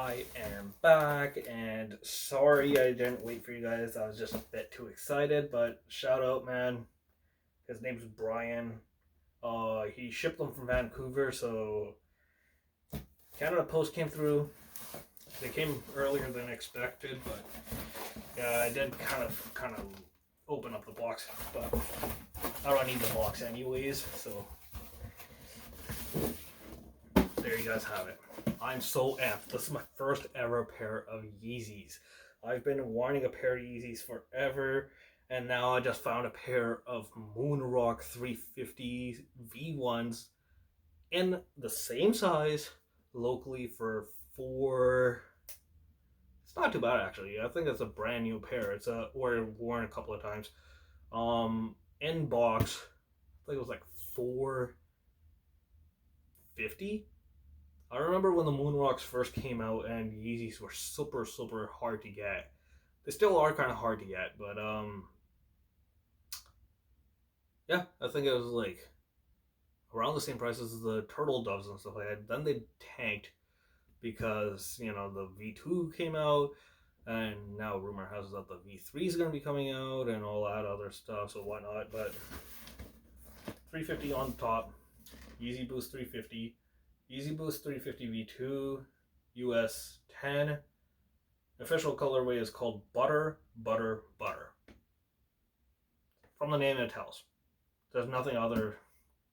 I am back, and sorry I didn't wait for you guys. I was just a bit too excited, but shout out, man. His name's Brian. He shipped them from Vancouver, so Canada Post came through. They came earlier than expected, but yeah, I did kind of open up the box, but I don't need the box anyways. So there you guys have it. I'm so amped. This is my first ever pair of Yeezys. I've been wanting a pair of Yeezys forever, and now I just found a pair of Moonrock 350 V1s in the same size locally for four. It's not too bad actually. I think it's a brand new pair. It's worn a couple of times. In box, I think it was like 450. I remember when the Moonrocks first came out and Yeezys were super, super hard to get. They still are kind of hard to get, but yeah, I think it was like around the same price as the Turtle Doves and stuff like that. Then they tanked because the V2 came out, and now rumor has it that the V3 is going to be coming out and all that other stuff. So why not? But 350 on top, Yeezy Boost 350. Yeezy Boost 350 V2, US 10. Official colorway is called Butter, Butter, Butter. From the name it tells. There's nothing other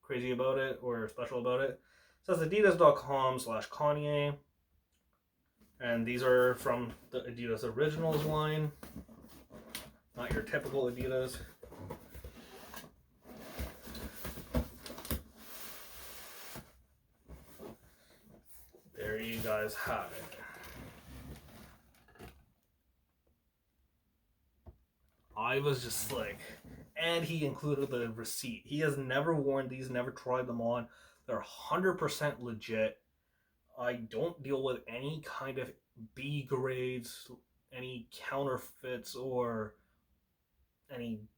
crazy about it or special about it. It says adidas.com/Kanye. And these are from the Adidas Originals line. Not your typical Adidas. There you guys have it. I was just like, and he included the receipt. He has never worn these, never tried them on. They're 100% legit. I don't deal with any kind of B grades, any counterfeits, or any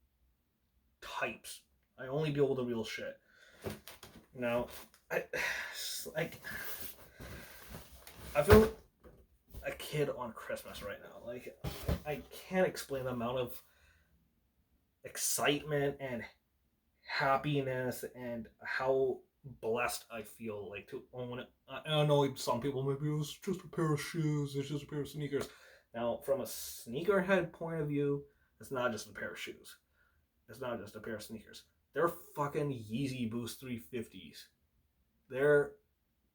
types. I only deal with the real shit. Now, I like I feel a kid on Christmas right now. Like I can't explain the amount of excitement and happiness and how blessed I feel like to own it. I know some people maybe it's just a pair of shoes, it's just a pair of sneakers. Now, from a sneakerhead point of view, it's not just a pair of shoes. It's not just a pair of sneakers. They're fucking Yeezy Boost 350s. They're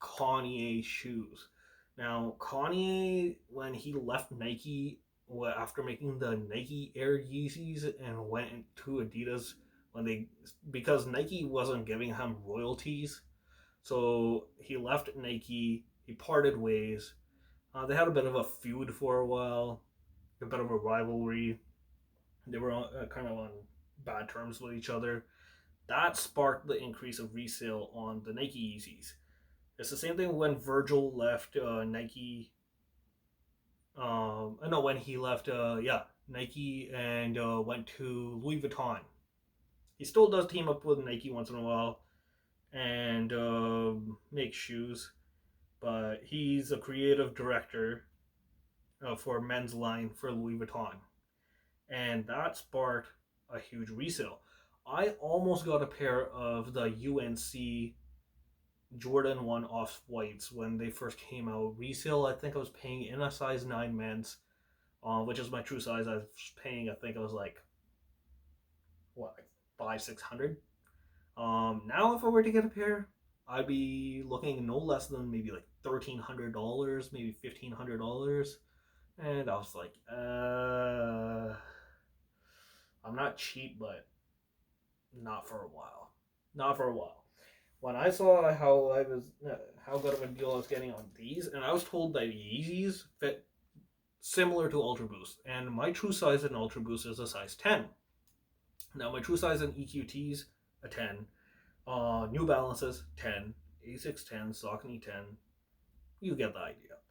Kanye shoes. Now, Kanye, when he left Nike after making the Nike Air Yeezys and went to Adidas because Nike wasn't giving him royalties, so he left Nike. He parted ways. They had a bit of a feud for a while, a bit of a rivalry. They were kind of on bad terms with each other. That sparked the increase of resale on the Nike Yeezys. It's the same thing when Virgil left Nike. No, when he left, Nike and went to Louis Vuitton. He still does team up with Nike once in a while and make shoes, but he's a creative director for men's line for Louis Vuitton, and that sparked a huge resale. I almost got a pair of the UNC Jordan 1 off whites when they first came out. Resale, I think I was paying in a size 9 men's, which is my true size. I was paying, I think I was like, what, like 500-600. Now if I were to get a pair, I'd be looking no less than maybe like $1,300, maybe $1,500. And I was like, I'm not cheap, but not for a while. Not for a while. When I saw how good of a deal I was getting on these, and I was told that Yeezys fit similar to Ultra Boost, and my true size in Ultra Boost is a size 10. Now my true size in EQTs a 10, New Balances 10, Asics 10, Saucony 10. You get the idea.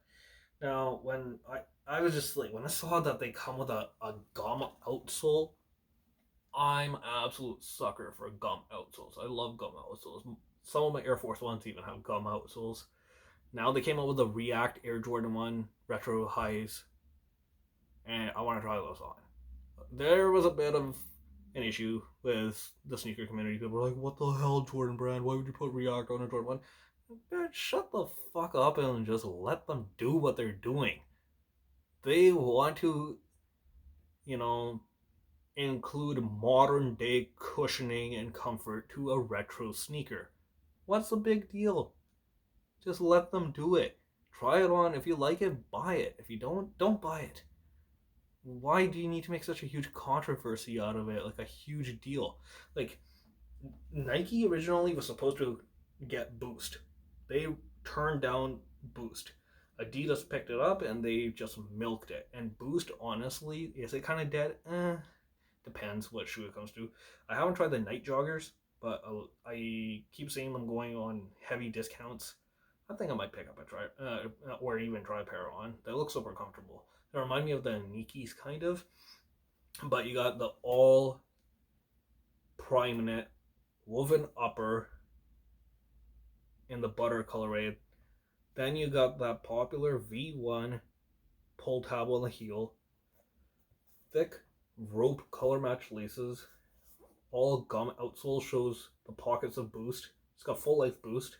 Now when I was just like when I saw that they come with a gum outsole, I'm an absolute sucker for gum outsoles. I love gum outsoles. Some of my Air Force Ones even have gum outsoles. Now they came out with the React Air Jordan 1 Retro Highs, and I want to try those on. There was a bit of an issue with the sneaker community. People were like, what the hell, Jordan Brand? Why would you put React on a Jordan 1? Man, shut the fuck up and just let them do what they're doing. They want to, you know, include modern day cushioning and comfort to a retro sneaker. What's the big deal? Just let them do it. Try it on. If you like it, buy it. If you don't buy it. Why do you need to make such a huge controversy out of it? Like a huge deal. Like Nike originally was supposed to get Boost. They turned down Boost. Adidas picked it up and they just milked it. And Boost, honestly, is it kind of dead? Depends what shoe it comes to. I haven't tried the night joggers, but I keep seeing them going on heavy discounts. I think I might pick up a try, or even try a pair on. They look super comfortable. They remind me of the Nikes kind of, but you got the all prime knit woven upper in the butter colorway. Then you got that popular V1 pull tab on the heel, thick rope color match laces, all gum outsole shows the pockets of Boost. It's got full life Boost,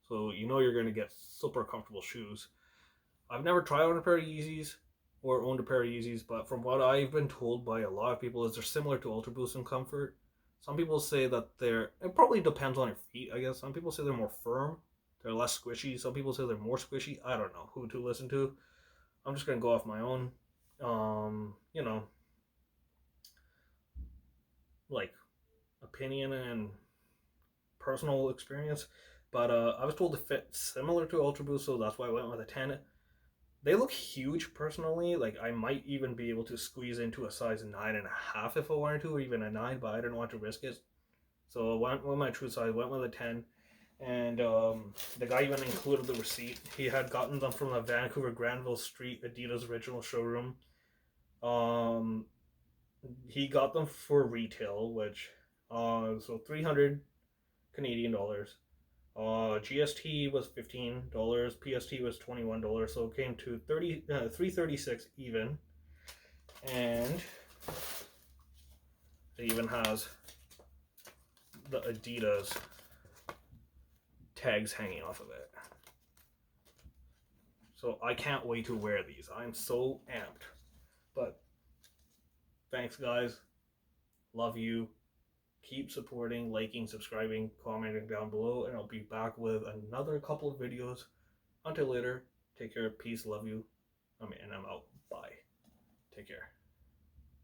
so you know you're going to get super comfortable shoes. I've never tried on a pair of Yeezys or owned a pair of Yeezys, but from what I've been told by a lot of people is they're similar to Ultra Boost in comfort. Some people say that it probably depends on your feet, I guess. Some people say they're more firm, they're less squishy. Some people say they're more squishy. I don't know who to listen to. I'm just going to go off my own, you know, like opinion and personal experience. But I was told to fit similar to Ultra Boost, so that's why I went with a 10. They look huge personally. Like I might even be able to squeeze into a size 9.5 if I wanted to, or even a 9, but I didn't want to risk it. So I went with my true size, went with a 10. And the guy even included the receipt. He had gotten them from the Vancouver Granville Street Adidas original showroom. Um, he got them for retail, which so 300 Canadian dollars. GST was $15. PST was $21. So it came to 336 even, and it even has the Adidas tags hanging off of it. So I can't wait to wear these. I'm so amped. But thanks, guys. Love you. Keep supporting, liking, subscribing, commenting down below, and I'll be back with another couple of videos. Until later, take care, peace, love you. And I'm out. Bye. Take care.